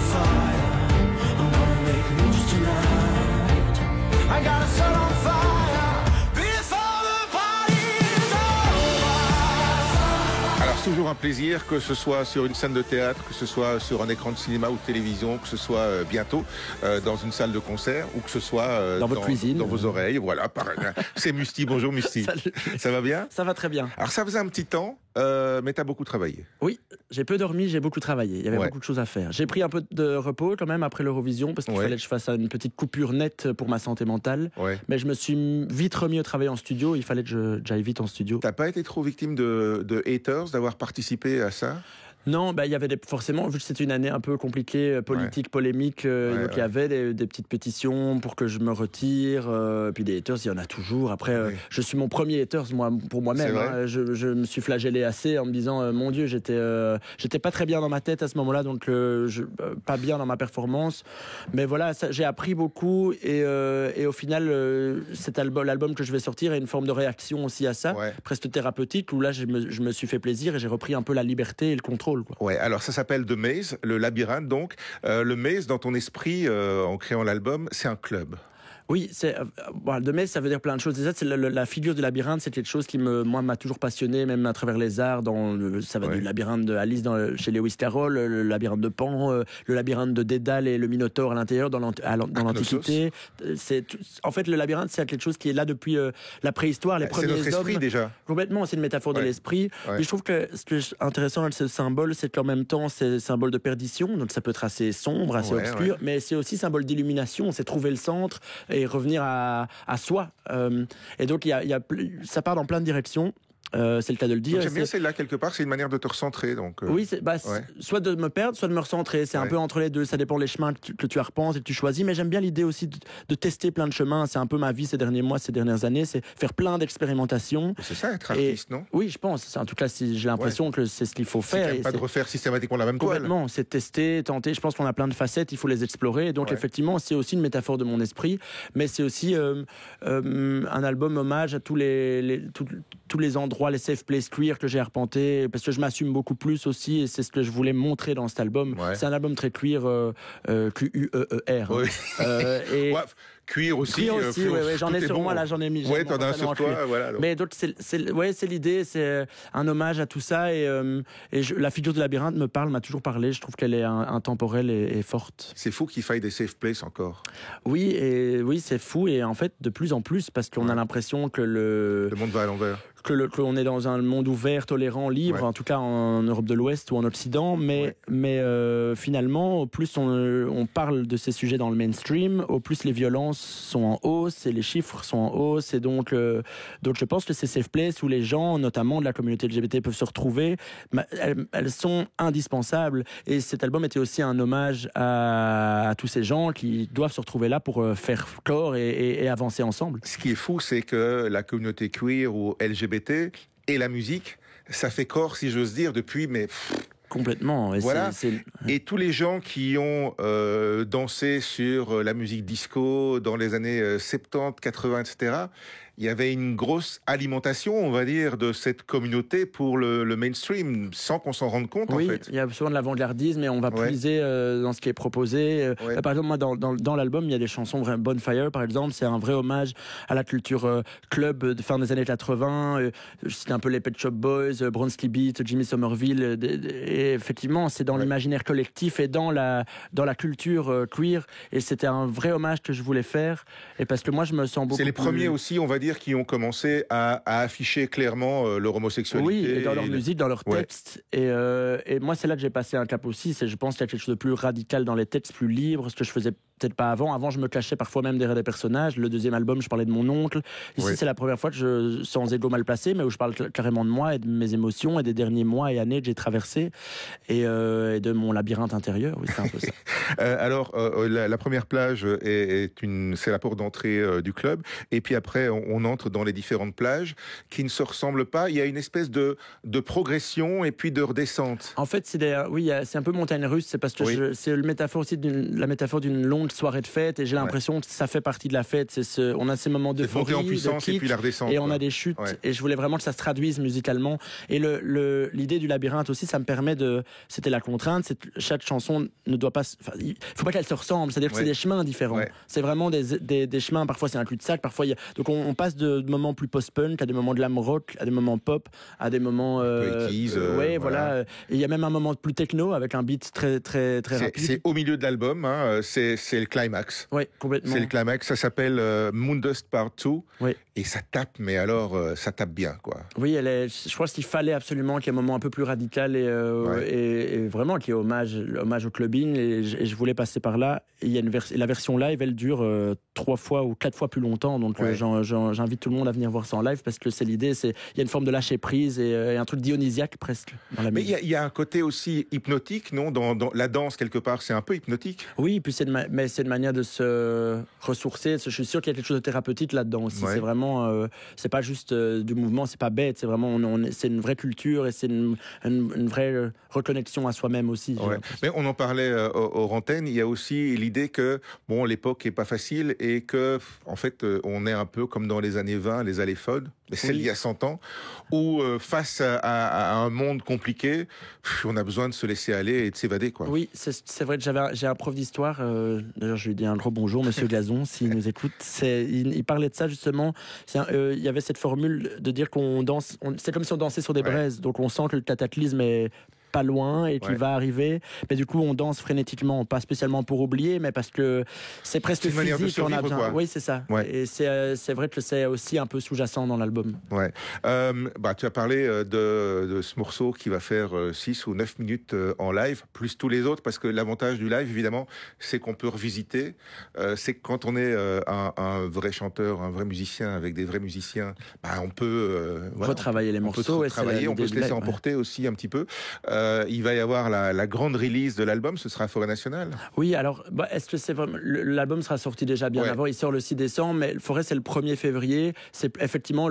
fire. I'm gonna make moves tonight. I gotta set on fire before the party's over. Alors, c'est toujours un plaisir, que ce soit sur une scène de théâtre, que ce soit sur un écran de cinéma ou de télévision, que ce soit bientôt dans une salle de concert, ou que ce soit dans votre cuisine, dans vos oreilles. Voilà, c'est Musti. Bonjour Musti. Salut. Ça va bien? Ça va très bien. Alors, ça faisait un petit temps, mais tu as beaucoup travaillé. Oui, j'ai peu dormi, j'ai beaucoup travaillé. Il y avait Ouais. beaucoup de choses à faire. J'ai pris un peu de repos quand même après l'Eurovision parce qu'il Ouais. fallait que je fasse une petite coupure nette pour ma santé mentale. Ouais. Mais je me suis vite remis au travail en studio. Il fallait que j'aille vite en studio. T'as pas été trop victime de haters, d'avoir participé à ça? Non, il y avait forcément, vu que c'était une année un peu compliquée, politique, polémique, donc il y avait des petites pétitions pour que je me retire, puis des haters, il y en a toujours. Après, je suis mon premier haters, moi, pour moi-même. C'est vrai. Hein. Je me suis flagellé assez en me disant, mon Dieu, j'étais pas très bien dans ma tête à ce moment-là, donc pas bien dans ma performance. Mais voilà, j'ai appris beaucoup et au final, l'album que je vais sortir est une forme de réaction aussi à ça, presque thérapeutique, où là, je me suis fait plaisir et j'ai repris un peu la liberté et le contrôle. Quoi. Ouais, alors ça s'appelle The Maze, le labyrinthe donc. Le Maze, dans ton esprit, en créant l'album, c'est un club. Oui, de Maze, ça veut dire plein de choses. Déjà, c'est la figure du labyrinthe, c'est quelque chose qui m'a toujours passionné, même à travers les arts. Ça va du labyrinthe de Alice chez Lewis Carroll, le labyrinthe de Pan, le labyrinthe de Dédale et le Minotaure à l'intérieur dans l'Antiquité. En fait, le labyrinthe, c'est quelque chose qui est là depuis la préhistoire, les premiers hommes. C'est notre esprit déjà. Complètement, c'est une métaphore de l'esprit. Mais je trouve que ce qui est intéressant avec ce symbole, c'est qu'en même temps, c'est symbole de perdition. Donc ça peut être assez sombre, assez obscur, mais c'est aussi symbole d'illumination. C'est trouver le centre et revenir à soi. Et donc, ça part dans plein de directions. C'est le cas de le dire. J'aime bien celle-là quelque part, c'est une manière de te recentrer. Donc, oui, soit de me perdre, soit de me recentrer. C'est un peu entre les deux, ça dépend des chemins que tu arpentes et que tu choisis. Mais j'aime bien l'idée aussi de tester plein de chemins. C'est un peu ma vie ces derniers mois, ces dernières années, c'est faire plein d'expérimentations. C'est ça, être artiste, non? Oui, je pense. En tout cas, j'ai l'impression que c'est ce qu'il faut faire. C'est pas de refaire systématiquement la même toile. Complètement, c'est tester, tenter. Je pense qu'on a plein de facettes, il faut les explorer. Et donc, effectivement, c'est aussi une métaphore de mon esprit, mais c'est aussi un album hommage à tous les endroits, les safe places queer que j'ai arpenté, parce que je m'assume beaucoup plus aussi, et c'est ce que je voulais montrer dans cet album. C'est un album très queer, Q-U-E-E-R. Oui. Et cuir aussi. J'en ai sur moi, là, j'en ai mis. Ouais, t'en as un sur toi, voilà. Mais donc, c'est l'idée, c'est un hommage à tout ça, et la figure du labyrinthe m'a toujours parlé, je trouve qu'elle est intemporelle et forte. C'est fou qu'il faille des safe places encore. Oui, c'est fou, et en fait, de plus en plus, parce qu'on a l'impression que le monde va à l'envers. qu'on est dans un monde ouvert, tolérant, libre, en tout cas en Europe de l'Ouest ou en Occident, mais finalement, au plus on parle de ces sujets dans le mainstream, au plus les violences sont en hausse et les chiffres sont en hausse, et donc je pense que ces safe places où les gens, notamment de la communauté LGBT, peuvent se retrouver, elles sont indispensables, et cet album était aussi un hommage à tous ces gens qui doivent se retrouver là pour faire corps et avancer ensemble. Ce qui est fou, c'est que la communauté queer ou LGBT et la musique, ça fait corps, si j'ose dire, depuis, complètement. Et voilà. Et tous les gens qui ont dansé sur la musique disco dans les années 70, 80, etc., il y avait une grosse alimentation, on va dire, de cette communauté pour le mainstream, sans qu'on s'en rende compte, en fait. Oui, il y a souvent de l'avant-gardisme, et on va puiser dans ce qui est proposé. Par exemple, moi, dans l'album, il y a des chansons, Bonfire, par exemple, c'est un vrai hommage à la culture club de fin des années 80. C'est un peu les Pet Shop Boys, Bronski Beat, Jimmy Somerville. Et effectivement, c'est dans l'imaginaire collectif et dans la culture queer. Et c'était un vrai hommage que je voulais faire. Et parce que moi, je me sens beaucoup. C'est les premiers aussi, on va dire, qui ont commencé à afficher clairement leur homosexualité. Oui, et dans leur musique, dans leurs textes. Et moi, c'est là que j'ai passé un cap aussi. Je pense qu'il y a quelque chose de plus radical dans les textes, plus libre, ce que je faisais peut-être pas avant. Avant, je me cachais parfois même derrière des personnages. Le deuxième album, je parlais de mon oncle. Ici, c'est la première fois que sans égo mal placé, mais où je parle carrément de moi et de mes émotions et des derniers mois et années que j'ai traversés, et de mon labyrinthe intérieur. Oui, c'est un peu ça. Alors, la première plage c'est la porte d'entrée du club. Et puis après, on on entre dans les différentes plages qui ne se ressemblent pas. Il y a une espèce de progression et puis de redescente. En fait, c'est un peu montagne russe. C'est parce que Oui. c'est la métaphore aussi la métaphore d'une longue soirée de fête. Et j'ai l'impression que ça fait partie de la fête. On a ces moments de C'est montée en puissance et puis la redescente. Et on a des chutes. Ouais. Et je voulais vraiment que ça se traduise musicalement. Et l'idée du labyrinthe aussi, ça me permet c'était la contrainte. Chaque chanson ne doit pas. Il faut pas qu'elle se ressemble. C'est-à-dire que c'est des chemins différents. Ouais. C'est vraiment des chemins. Parfois c'est un cul-de-sac. Parfois donc on passe de moments plus post-punk à des moments de glam rock, à des moments pop, à des moments. Voilà. Et il y a même un moment plus techno avec un beat très très très rapide. C'est au milieu de l'album. Hein, c'est le climax. Oui, complètement. C'est le climax. Ça s'appelle Moondust Part 2. Oui. Et ça tape, mais alors ça tape bien, quoi. Oui, je pense qu'il fallait absolument qu'il y ait un moment un peu plus radical et vraiment qu'il y ait hommage au clubbing. Et je voulais passer par là. Et il y a la version live, elle dure 3 fois ou 4 fois plus longtemps. Donc j'invite tout le monde à venir voir ça en live parce que c'est l'idée. Il y a une forme de lâcher prise et un truc dionysiaque presque dans la musique. Mais il y a un côté aussi hypnotique, non, dans la danse quelque part, c'est un peu hypnotique. Oui, puis c'est une manière de se ressourcer. Je suis sûr qu'il y a quelque chose de thérapeutique là-dedans aussi. Ouais. C'est vraiment, c'est pas juste du mouvement, c'est pas bête. C'est vraiment, c'est une vraie culture et c'est une vraie reconnexion à soi-même aussi. Ouais. Mais on en parlait aux antennes. Il y a aussi l'idée que bon, l'époque est pas facile et que en fait, on est un peu comme dans les années 20, les aléphone. Mais celle d'il y a 100 ans, où face à un monde compliqué, on a besoin de se laisser aller et de s'évader, quoi. Oui, c'est vrai que j'ai un prof d'histoire, d'ailleurs je lui dis un gros bonjour, Monsieur Glazon, s'il nous écoute, il parlait de ça justement, il y avait cette formule de dire qu'on danse, c'est comme si on dansait sur des braises, donc on sent que le cataclysme est pas loin et qu'il va arriver, mais du coup on danse frénétiquement, pas spécialement pour oublier, mais parce que c'est presque physique qu'on a besoin. Quoi. Oui, c'est ça. Ouais. Et c'est vrai que c'est aussi un peu sous-jacent dans l'album. Ouais. Tu as parlé de ce morceau qui va faire 6 ou 9 minutes en live, plus tous les autres, parce que l'avantage du live, évidemment, c'est qu'on peut revisiter. C'est que quand on est un vrai chanteur, un vrai musicien avec des vrais musiciens, on peut retravailler les morceaux. On peut se laisser emporter aussi un petit peu. Il va y avoir la grande release de l'album, ce sera à Forêt Nationale. Oui, alors, est-ce que c'est vraiment... L'album sera sorti déjà bien avant, il sort le 6 décembre, mais Forêt, c'est le 1er février. C'est effectivement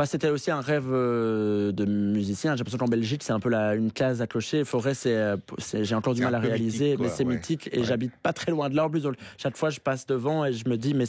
c'était aussi un rêve de musicien. J'ai l'impression qu'en Belgique, c'est un peu une case à cocher. Forêt, j'ai encore du mal à réaliser, mythique, mais c'est mythique et j'habite pas très loin de là. En plus, chaque fois, je passe devant et je me dis, mais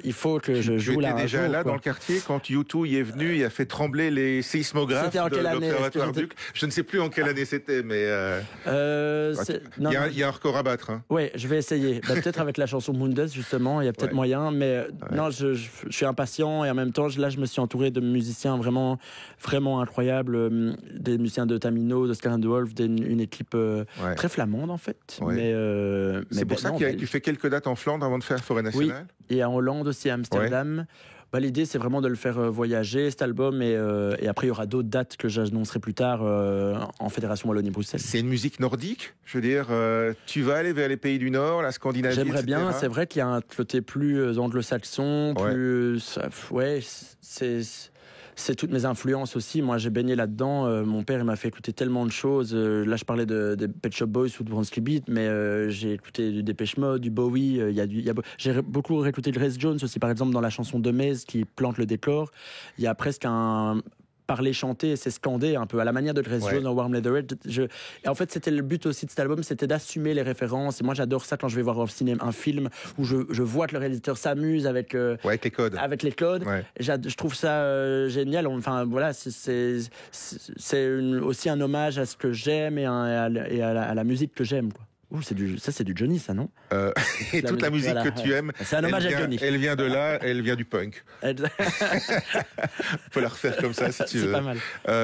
il faut que je joue là. Tu étais déjà là dans le quartier quand U2 y est venu, il a fait trembler les séismographes de l'Observatoire Duc. Je ne sais plus en quelle année c'était, mais il y a un record à battre. Hein. Oui, je vais essayer. Peut-être avec la chanson Moondust, justement, il y a peut-être moyen, mais non, je suis impatient et en même temps, là, je me suis entouré de musiciens vraiment, vraiment incroyables, des musiciens de Tamino, de Scar and the Wolf, une équipe très flamande en fait. Ouais. C'est pour ça que tu fais quelques dates en Flandre avant de faire Forêt Nationale. Oui, et en Hollande aussi, à Amsterdam. Ouais. L'idée, c'est vraiment de le faire voyager, cet album, et après, il y aura d'autres dates que j'annoncerai plus tard en Fédération Wallonie-Bruxelles. C'est une musique nordique, je veux dire, tu vas aller vers les pays du Nord, la Scandinavie, J'aimerais bien, c'est vrai qu'il y a un côté plus anglo-saxon, plus... c'est toutes mes influences aussi. Moi, j'ai baigné là-dedans. Mon père, il m'a fait écouter tellement de choses. Là, je parlais des Pet Shop Boys ou de Bronski Beat, mais j'ai écouté du Depeche Mode, du Bowie. J'ai beaucoup réécouté Grace Jones aussi, par exemple, dans la chanson de Maze qui plante le décor. Il y a presque parler, chanter, c'est scandé un peu à la manière de Grace Jones dans Warm Leatherhead. Et en fait, c'était le but aussi de cet album, c'était d'assumer les références. Et moi, j'adore ça quand je vais voir au cinéma un film où je vois que le réalisateur s'amuse avec les codes. Avec les codes. Ouais. Je trouve ça génial. Enfin, voilà, c'est aussi un hommage à ce que j'aime et à la musique que j'aime, quoi. C'est du Johnny, ça, non? Et toute la musique que tu aimes, c'est un hommage à Johnny. Elle vient de là, elle vient du punk. On peut la refaire comme ça, si tu veux. C'est pas mal.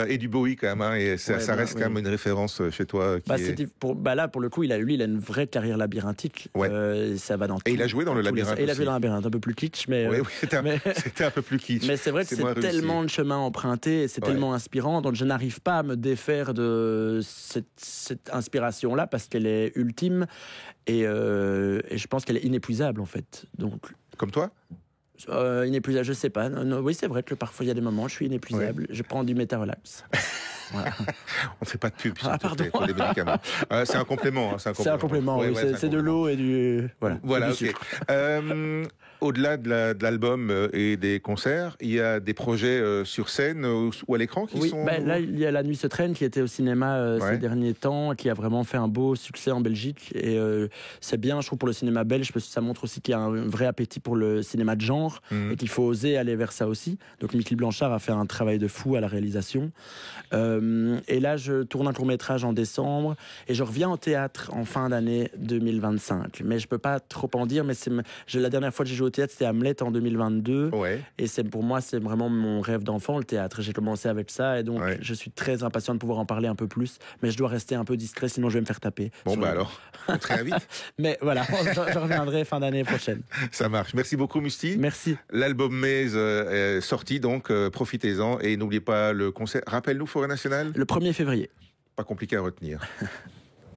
Et du Bowie, quand même, hein, et ça reste quand même une référence chez toi. Là, pour le coup, il a une vraie carrière labyrinthique. Ça va dans et il a joué dans le labyrinthe. Et il a joué dans le labyrinthe, un peu plus kitsch, mais. Oui, c'était un peu plus kitsch. Mais c'est vrai que c'est tellement de chemins empruntés, c'est tellement inspirant, donc je n'arrive pas à me défaire de cette inspiration-là parce qu'elle est ultime et je pense qu'elle est inépuisable en fait. Donc comme toi. Inépuisable, je sais pas. Non, oui, c'est vrai que parfois il y a des moments, je suis inépuisable. Je prends du Métarelax. Voilà. On ne fait pas de pub pardon. pour les médicaments. C'est un complément. C'est un complément, Ouais, oui. Ouais, C'est de l'eau et du... Voilà, du ok. sucre. Au-delà de l'album et des concerts, il y a des projets sur scène ou à l'écran qui sont... Là, il y a La Nuit se traîne qui était au cinéma ces derniers temps, qui a vraiment fait un beau succès en Belgique. Et c'est bien, je trouve, pour le cinéma belge, parce que ça montre aussi qu'il y a un vrai appétit pour le cinéma de genre et qu'il faut oser aller vers ça aussi. Donc Mickey Blanchard a fait un travail de fou à la réalisation. Et là, je tourne un court-métrage en décembre et je reviens au théâtre en fin d'année 2025. Mais je peux pas trop en dire, mais la dernière fois que j'ai joué au théâtre, c'était Hamlet en 2022. Ouais. Et pour moi, c'est vraiment mon rêve d'enfant, le théâtre. J'ai commencé avec ça et donc je suis très impatient de pouvoir en parler un peu plus. Mais je dois rester un peu discret, sinon je vais me faire taper. Bon, alors, on te réinvite. Mais voilà, je reviendrai fin d'année prochaine. Ça marche. Merci beaucoup, Musti. Merci. L'album Maze est sorti, donc profitez-en. Et n'oubliez pas le concert. Rappelle-nous, Forêt Nationale. Le 1er février. Pas compliqué à retenir.